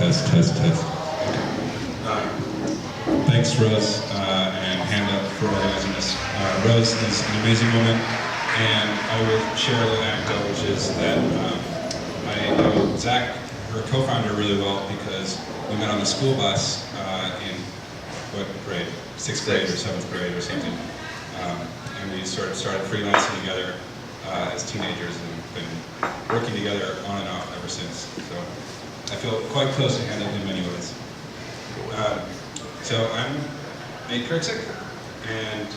Test, test, test. Thanks, Rose, and hand up for organizing this. Rose is an amazing woman, and I will share a little anecdote, which is that I know Zach, her co-founder, really well because we met on the school bus in what grade? 6th grade or 7th grade or something. And we sort of started freelancing together as teenagers and been working together on and off ever since. So I feel quite close to Hannah in many ways. So I'm Nate Kerksick, and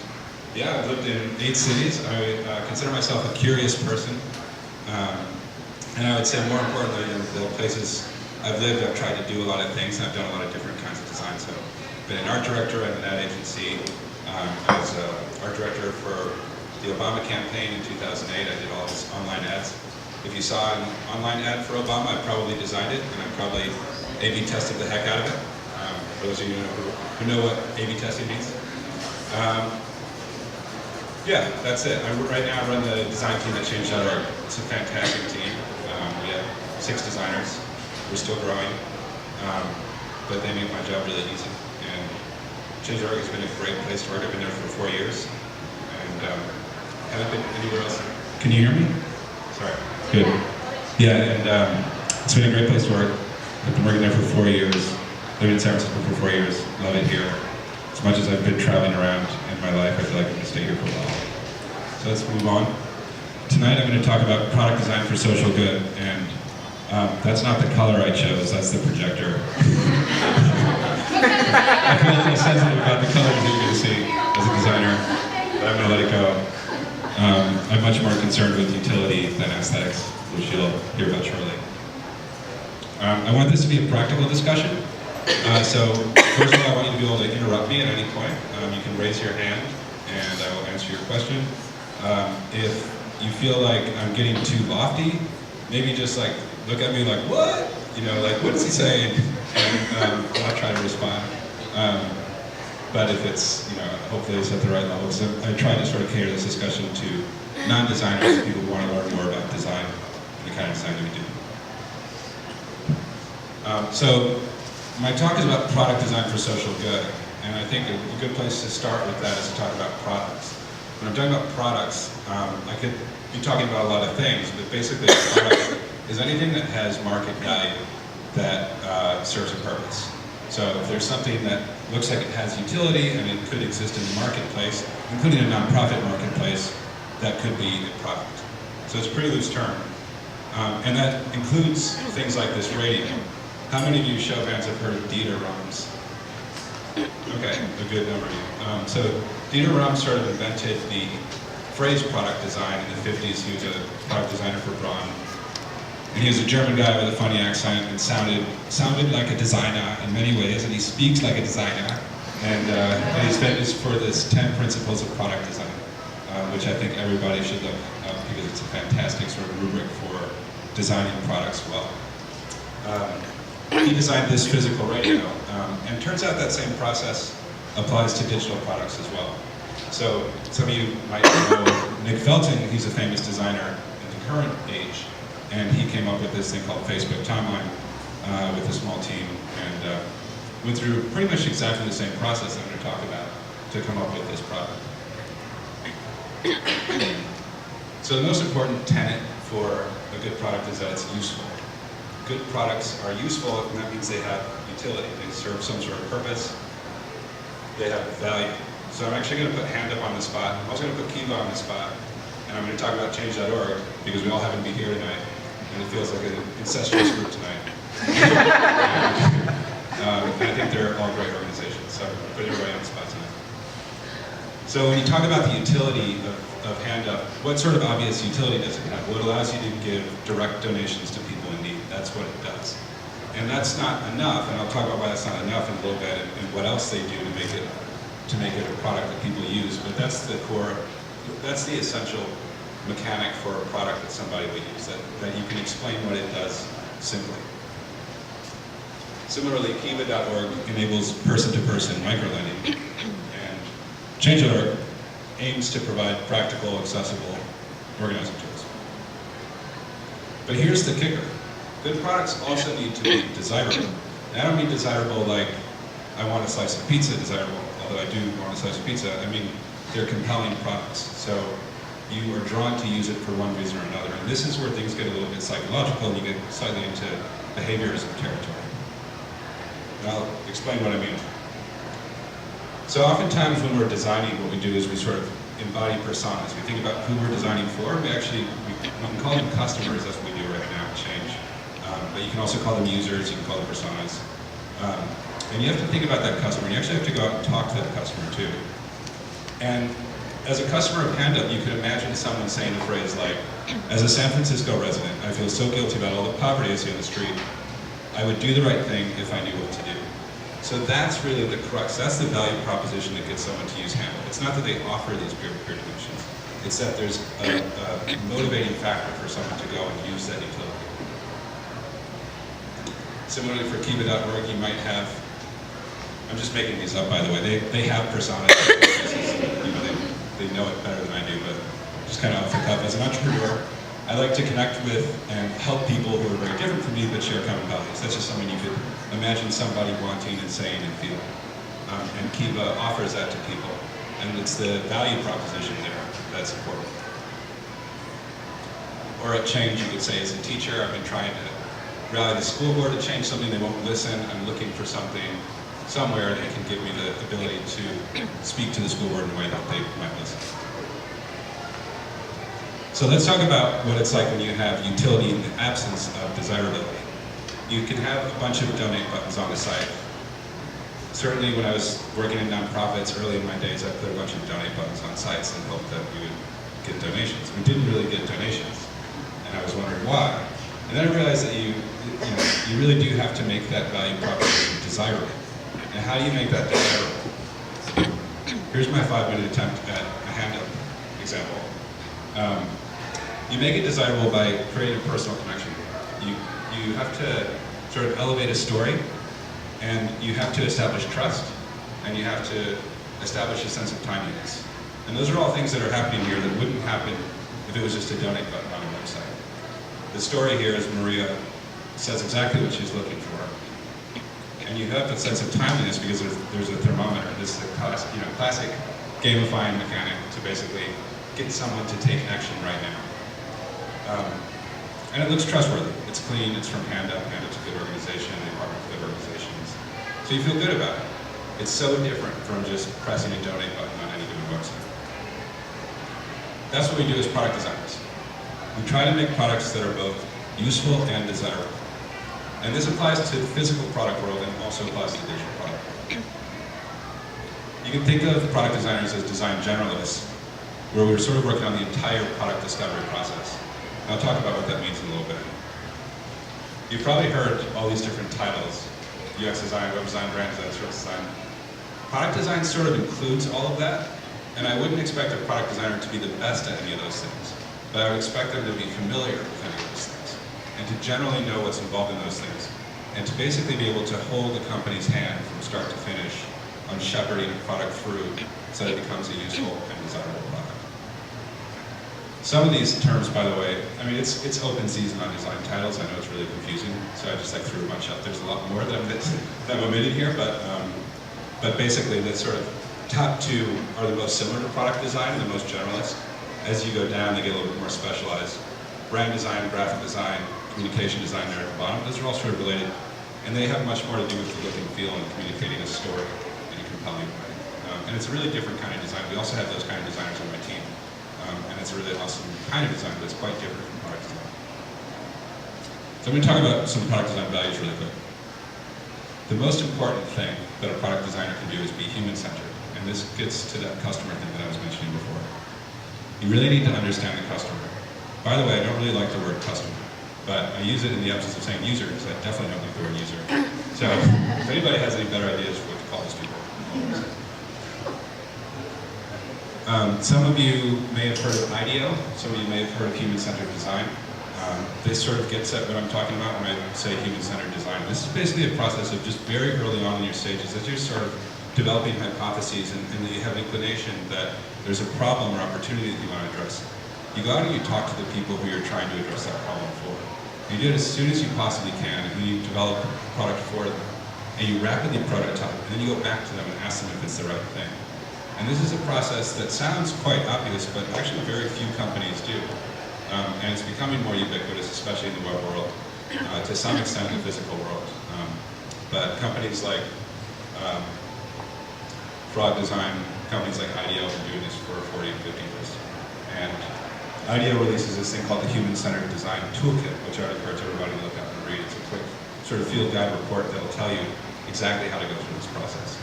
yeah, I've lived in 8 cities. I consider myself a curious person. And I would say more importantly, in the places I've lived, I've tried to do a lot of things, and I've done a lot of different kinds of design. So I've been an art director at an ad agency. I was art director for the Obama campaign in 2008. I did all his online ads. If you saw an online ad for Obama, I probably designed it, and I probably A/B tested the heck out of it. For those of you who know what A/B testing means. Yeah, that's it. Right now I run the design team at Change.org. It's a fantastic team. We have 6 designers. We're still growing, but they make my job really easy. And Change.org has been a great place to work. I've been there for 4 years, and haven't been anywhere else. Can you hear me? Sorry. Good. Yeah, and it's been a great place to work. I've been working there for 4 years. Lived in San Francisco for 4 years. Love it here. As much as I've been traveling around in my life, I feel like I'm going to stay here for a while. So let's move on. Tonight I'm going to talk about product design for social good, and that's not the color I chose, that's the projector. I feel a little sensitive about the colors that you're going to see as a designer, but I'm going to let it go. I'm much more concerned with utility than aesthetics, which you'll hear about shortly. I want this to be a practical discussion. So first of all, I want you to be able to interrupt me at any point. You can raise your hand and I will answer your question. If you feel like I'm getting too lofty, maybe just like look at me like, what? You know, like, what is he saying? And I'll try to respond. But if it's, you know, hopefully it's at the right level. So I try to sort of cater this discussion to non-designers, people who want to learn more about design, the kind of design that we do. So my talk is about product design for social good, and I think a good place to start with that is to talk about products. When I'm talking about products, I could be talking about a lot of things, but basically a product is anything that has market value that serves a purpose. So if there's something that looks like it has utility and it could exist in the marketplace, including a nonprofit marketplace, that could be a product. So it's a pretty loose term. And that includes things like this radio. How many of you show hands have heard of Dieter Rams? Okay, a good number of you. So Dieter Rams sort of invented the phrase product design in the 50s. He was a product designer for Braun. And he was a German guy with a funny accent and sounded like a designer in many ways, and he speaks like a designer. And he's famous for this 10 principles of product design, which I think everybody should look up because it's a fantastic sort of rubric for designing products well. He designed this physical radio, and it turns out that same process applies to digital products as well. So some of you might know Nick Felton. He's a famous designer in the current age, and he came up with this thing called Facebook Timeline with a small team, and went through pretty much exactly the same process I'm going to talk about to come up with this product. So the most important tenet for a good product is that it's useful. Good products are useful, and that means they have utility. They serve some sort of purpose. They have value. So I'm actually going to put Hand Up on the spot. I'm also going to put Kiva on the spot, and I'm going to talk about Change.org because we all happen to be here tonight, and it feels like an incestuous group tonight. And I think they're all great organizations, so I'm going to put everybody on the spot tonight. So when you talk about the utility of Hand Up, what sort of obvious utility does it have? Well, it allows you to give direct donations to people in need. That's what it does. And that's not enough, and I'll talk about why that's not enough in a little bit and what else they do to make it a product that people use. But that's the core, that's the essential mechanic for a product that somebody would use, that you can explain what it does simply. Similarly, Kiva.org enables person-to-person microlending, and Change.org aims to provide practical, accessible organizing tools. But here's the kicker. Good products also need to be desirable. And I don't mean desirable like I want a slice of pizza desirable, although I do want a slice of pizza. I mean they're compelling products. So you are drawn to use it for one reason or another. And this is where things get a little bit psychological and you get slightly into behaviorism territory. And I'll explain what I mean. So oftentimes when we're designing, what we do is we sort of embody personas. We think about who we're designing for. We can call them customers, that's what we do right now at Change. But you can also call them users, you can call them personas. And you have to think about that customer. You actually have to go out and talk to that customer too. And as a customer of Panda, you could imagine someone saying a phrase like, as a San Francisco resident, I feel so guilty about all the poverty I see on the street. I would do the right thing if I knew what to do. So that's really the crux. That's the value proposition that gets someone to use Handle. It's not that they offer these peer-to-peer solutions. It's that there's a motivating factor for someone to go and use that utility. Similarly for Kiva.org, you might have, I'm just making these up by the way, they have personas. They know it better than I do, but just kind of off the cuff. As an entrepreneur, I like to connect with and help people who are very different from me but share common values. That's just something you could imagine somebody wanting and saying and feeling. And Kiva offers that to people. And it's the value proposition there that's important. Or at Change, you could say, as a teacher, I've been trying to rally the school board to change something, they won't listen. I'm looking for something somewhere that can give me the ability to speak to the school board in a way that they might listen. So let's talk about what it's like when you have utility in the absence of desirability. You can have a bunch of donate buttons on the site. Certainly when I was working in nonprofits early in my days, I put a bunch of donate buttons on sites and hoped that we would get donations. We didn't really get donations, and I was wondering why. And then I realized that you really do have to make that value proposition desirable. And how do you make that desirable? Here's my 5-minute attempt at a hand-up example. You make it desirable by creating a personal connection. You have to sort of elevate a story, and you have to establish trust, and you have to establish a sense of timeliness. And those are all things that are happening here that wouldn't happen if it was just a donate button on a website. The story here is Maria says exactly what she's looking for. And you have that sense of timeliness because there's a thermometer. This is a classic gamifying mechanic to basically get someone to take action right now. And it looks trustworthy. It's clean, it's from Panda. Panda's a good organization, they partner with good organizations. So you feel good about it. It's so different from just pressing a donate button on any given website. That's what we do as product designers. We try to make products that are both useful and desirable. And this applies to the physical product world and also applies to the digital product world. You can think of product designers as design generalists, where we're sort of working on the entire product discovery process. And I'll talk about what that means in a little bit. You've probably heard all these different titles: UX design, web design, brand design, service design. Product design sort of includes all of that, and I wouldn't expect a product designer to be the best at any of those things, but I would expect them to be familiar with any of those things, and to generally know what's involved in those things, and to basically be able to hold the company's hand from start to finish on shepherding a product through so that it becomes a useful and desirable product. Some of these terms, by the way, I mean, it's open season on design titles. I know it's really confusing, so I just threw a bunch up. There's a lot more that I'm omitted here, but basically the sort of top two are the most similar to product design and the most generalist. As you go down, they get a little bit more specialized. Brand design, graphic design, communication design there at the bottom, those are all sort of related, and they have much more to do with the look and feel and communicating a story in a compelling way. And it's a really different kind of design. We also have those kind of designers on my team. And it's a really awesome kind of design, but it's quite different from product design. So I'm going to talk about some product design values really quick. The most important thing that a product designer can do is be human-centered. And this gets to that customer thing that I was mentioning before. You really need to understand the customer. By the way, I don't really like the word customer, but I use it in the absence of saying user, because I definitely don't like the word user. So if anybody has any better ideas for what to call those people, some of you may have heard of IDEO, some of you may have heard of human-centered design. This sort of gets at what I'm talking about when I say human-centered design. This is basically a process of just very early on in your stages as you're sort of developing hypotheses and that you have an inclination that there's a problem or opportunity that you want to address. You go out and you talk to the people who you're trying to address that problem for. You do it as soon as you possibly can, and you develop a product for them. and you rapidly prototype, and then you go back to them and ask them if it's the right thing. And this is a process that sounds quite obvious, but actually very few companies do. And it's becoming more ubiquitous, especially in the web world, to some extent in the physical world. But companies like Fraud Design, companies like IDEO have been doing this for 40 and 50 years. And IDEO releases this thing called the HumanCentered Design Toolkit, which I would encourage everybody to look up and read. It's a quick sort of field guide report that will tell you exactly how to go through this process.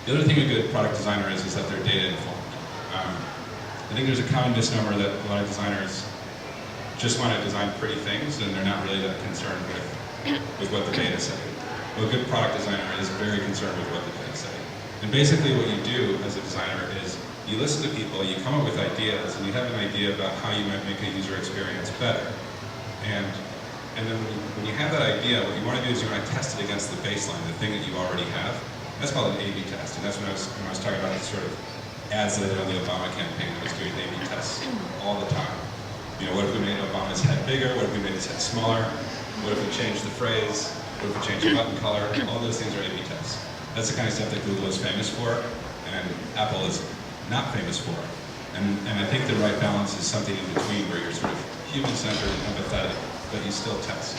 The other thing a good product designer is that they're data informed. I think there's a common misnomer that a lot of designers just want to design pretty things and they're not really that concerned with what the data say. Well, a good product designer is very concerned with what the data say. And basically what you do as a designer is you listen to people, you come up with ideas, and you have an idea about how you might make a user experience better. And then when you have that idea, what you want to do is you want to test it against the baseline, the thing that you already have. That's called an A/B test, and that's when I was talking about the sort of ads that I did on the Obama campaign. I was doing A/B tests all the time. You know, what if we made Obama's head bigger? What if we made his head smaller? What if we changed the phrase? What if we changed the button color? All those things are A/B tests. That's the kind of stuff that Google is famous for, and Apple is not famous for. And I think the right balance is something in between where you're sort of human-centered and empathetic, but you still test.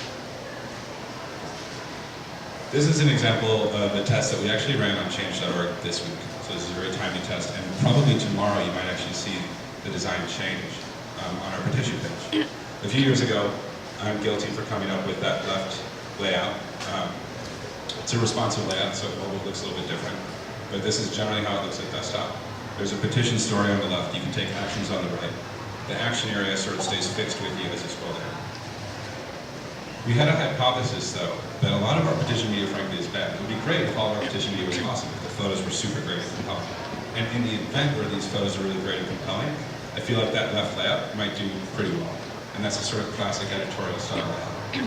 This is an example of a test that we actually ran on change.org this week. So this is a very timely test, and probably tomorrow you might actually see the design change on our petition page. A few years ago, I'm guilty for coming up with that left layout. It's a responsive layout, so mobile looks a little bit different, but this is generally how it looks at desktop. There's a petition story on the left. You can take actions on the right. The action area sort of stays fixed with you as you scroll down. We had a hypothesis, though, that a lot of our petition media, frankly, is bad. It would be great if all of our petition media was awesome, if the photos were super great and compelling. And in the event where these photos are really great and compelling, I feel like that left layout might do pretty well. And that's a sort of classic editorial style layout.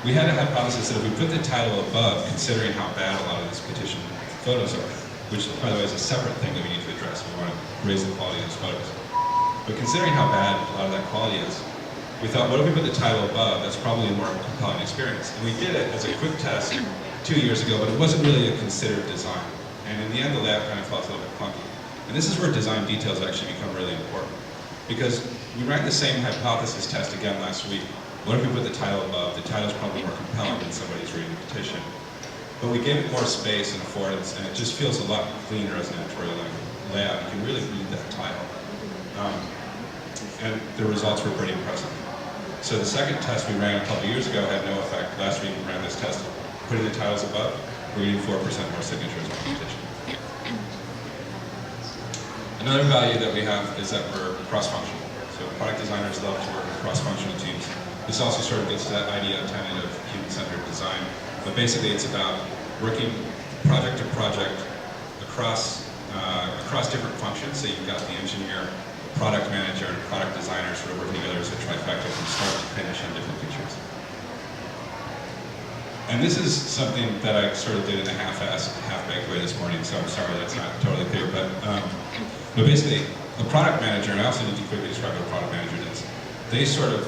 We had a hypothesis that if we put the title above, considering how bad a lot of these petition photos are, which, by the way, is a separate thing that we need to address. We want to raise the quality of those photos. But considering how bad a lot of that quality is, we thought, what if we put the title above? That's probably a more compelling experience. And we did it as a quick test 2 years ago, but it wasn't really a considered design. And in the end, the layout kind of felt a little bit clunky. And this is where design details actually become really important. Because we ran the same hypothesis test again last week. What if we put the title above? The title's probably more compelling than somebody's reading the petition. But we gave it more space and affordance, and it just feels a lot cleaner as an editorial layout. You can really read that title. And the results were pretty impressive. So the second test we ran a couple years ago had no effect. Last week we ran this test, putting the titles above, we're getting 4% more signatures on the petition. Another value that we have is that we're cross-functional. So product designers love to work with cross-functional teams. This also sort of gets to that idea tenet of human-centered design. But basically it's about working project to project across different functions. So you've got the engineer, product manager, and product designer sort of working together as a trifecta from start to finish on different features. And this is something that I sort of did in a half-assed, half-baked way this morning, so I'm sorry that's not totally clear. But basically, a product manager, and I also need to quickly describe what a product manager does, they sort of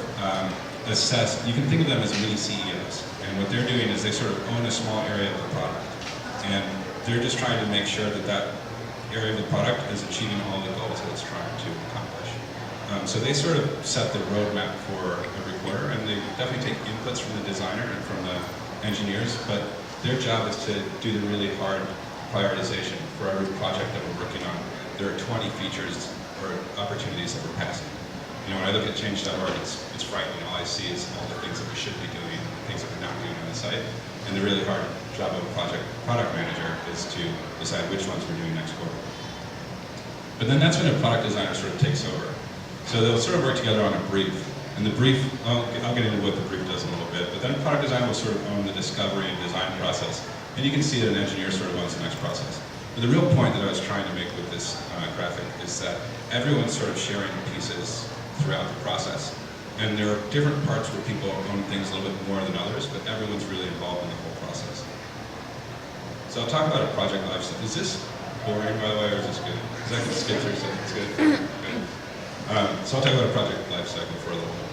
assess, you can think of them as mini CEOs. And what they're doing is they sort of own a small area of the product. And they're just trying to make sure that that area of the product is achieving all the goals that it's trying to accomplish. So they sort of set the roadmap for every quarter, and they definitely take inputs from the designer and from the engineers, but their job is to do the really hard prioritization for every project that we're working on. There are 20 features or opportunities that we're passing. You know, when I look at change.org, it's frightening. All I see is all the things that we should be doing and the things that we're not doing on the site. And the really hard job of a product manager is to decide which ones we're doing next quarter. But then that's when a product designer sort of takes over. So they'll sort of work together on a brief. And the brief, I'll get into what the brief does in a little bit, but then product design will sort of own the discovery and design process. And you can see that an engineer sort of owns the next process. But the real point that I was trying to make with this graphic is that everyone's sort of sharing pieces throughout the process. And there are different parts where people own things a little bit more than others, but everyone's really involved in the whole process. So I'll talk about a project lifecycle. Is this boring, by the way, or is this good? Because I can skip through stuff. It's good. So I'll talk about a project lifecycle for a little bit.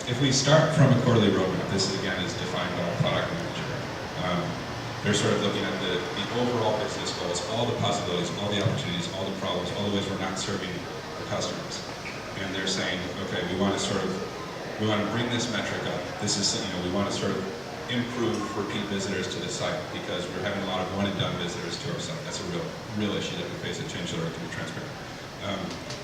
If we start from a quarterly roadmap, this again is defined by a product manager. They're sort of looking at the overall business goals, all the possibilities, all the opportunities, all the problems, all the ways we're not serving our customers. And they're saying, okay, we want to bring this metric up. This is, we want to sort of improve repeat visitors to the site because we're having a lot of one and done visitors to our site. That's a real issue that we face at Change.org, to be transparent.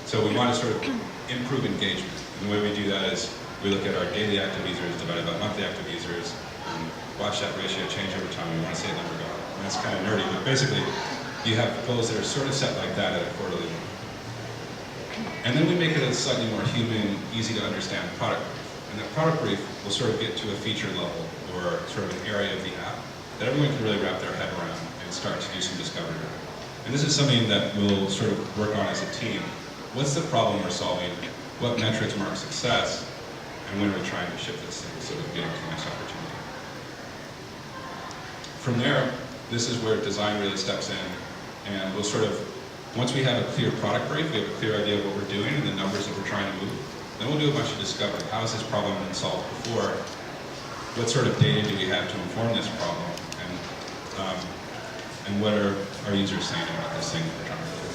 So we want to sort of improve engagement. And the way we do that is we look at our daily active users divided by monthly active users and watch that ratio change over time. We want to see a number go up. And that's kind of nerdy, but basically you have goals that are sort of set like that at a quarterly level. And then we make it a slightly more human, easy to understand product brief. And that product brief will sort of get to a feature level or sort of an area of the app that everyone can really wrap their head around and start to do some discovery around. And this is something that we'll sort of work on as a team. What's the problem we're solving? What metrics mark success? And when we're trying to ship this thing so that we get into the next opportunity. From there, this is where design really steps in, and we'll sort of, once we have a clear product brief, we have a clear idea of what we're doing and the numbers that we're trying to move, then we'll do a bunch of discovery. How has this problem been solved before? What sort of data do we have to inform this problem? And what are our users saying about this thing that we're trying to do?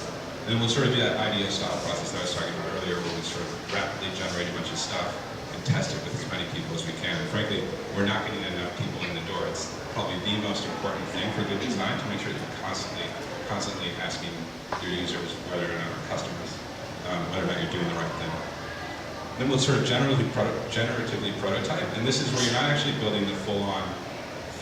And then we'll sort of do that IDEO style process that I was talking about earlier, where we sort of rapidly generate a bunch of stuff and test it with as many people as we can. And frankly, we're not getting enough people in the door. It's probably the most important thing for good design, to make sure that you're constantly asking your users, whether or not our customers, whether or not you're doing the right thing. Then we'll sort of generatively prototype, and this is where you're not actually building the full-on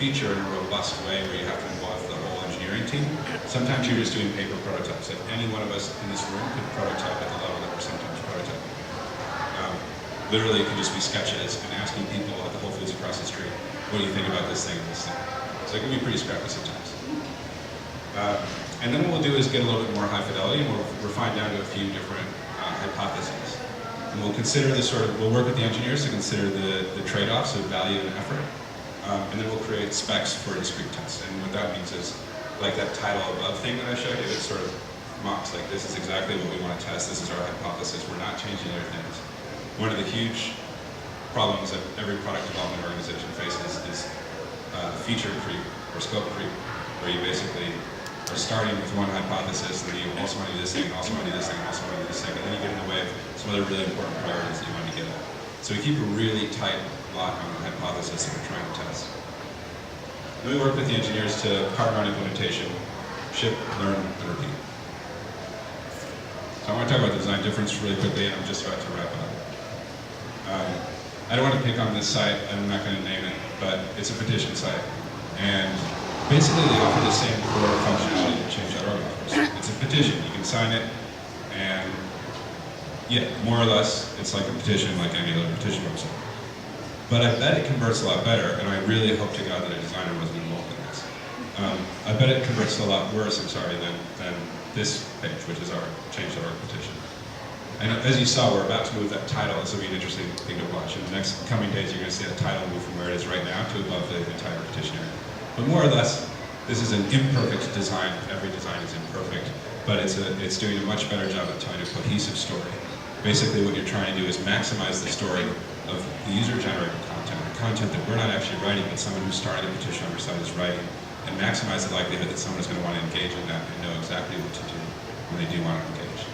feature in a robust way where you have to involve the whole engineering team. Sometimes you're just doing paper prototypes. Like any one of us in this room could prototype at the level that we're sometimes prototyping. Literally, it could just be sketches and asking people at the Whole Foods across the street, what do you think about this thing and this thing? So it can be pretty scrappy sometimes. And then what we'll do is get a little bit more high fidelity, and we'll refine down to a few different hypotheses. And we'll consider we'll work with the engineers to consider the trade-offs of value and effort. And then we'll create specs for discrete tests. And what that means is, like that title above thing that I showed you, it sort of mocks, like, this is exactly what we want to test, this is our hypothesis, we're not changing other things. One of the huge problems that every product development organization faces is feature creep or scope creep, where you basically are starting with one hypothesis, and then you also want to do this thing, also want to do this thing, also want to do this thing, and then you get in the way of some other really important priorities that you want to get at. So we keep a really tight lock on the hypothesis that we're trying to test. Then we work with the engineers to partner on implementation, ship, learn, and repeat. So I want to talk about the design difference really quickly, and I'm just about to wrap up. I don't want to pick on this site, and I'm not going to name it, but it's a petition site. And basically they offer the same core functionality that Change.org offers. It's a petition, you can sign it, and yeah, more or less, it's like a petition like any other petition website. But I bet it converts a lot better, and I really hope to God that a designer wasn't involved in this. I bet it converts a lot worse, than this page, which is our Change.org petition. And as you saw, we're about to move that title. This will be an interesting thing to watch. In the next coming days, you're going to see that title move from where it is right now to above the entire petition area. But more or less, this is an imperfect design. Every design is imperfect, but it's doing a much better job of telling a cohesive story. Basically, what you're trying to do is maximize the story of the user-generated content, the content that we're not actually writing, but someone who started the petition on our site is writing, and maximize the likelihood that someone is going to want to engage in that and know exactly what to do when they do want to engage.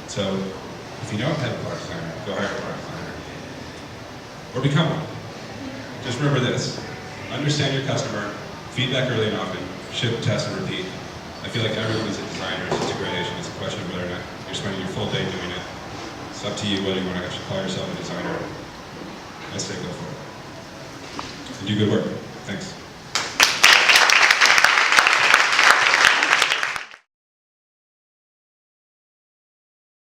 So, if you don't have a product designer, go hire a product designer. Or become one. Just remember this. Understand your customer, feedback early and often, ship, test, and repeat. I feel like everyone is a designer. It's a gradation. It's a question of whether or not you're spending your full day doing it. It's up to you whether you want to actually call yourself a designer. I say go for it. And do good work. Thanks.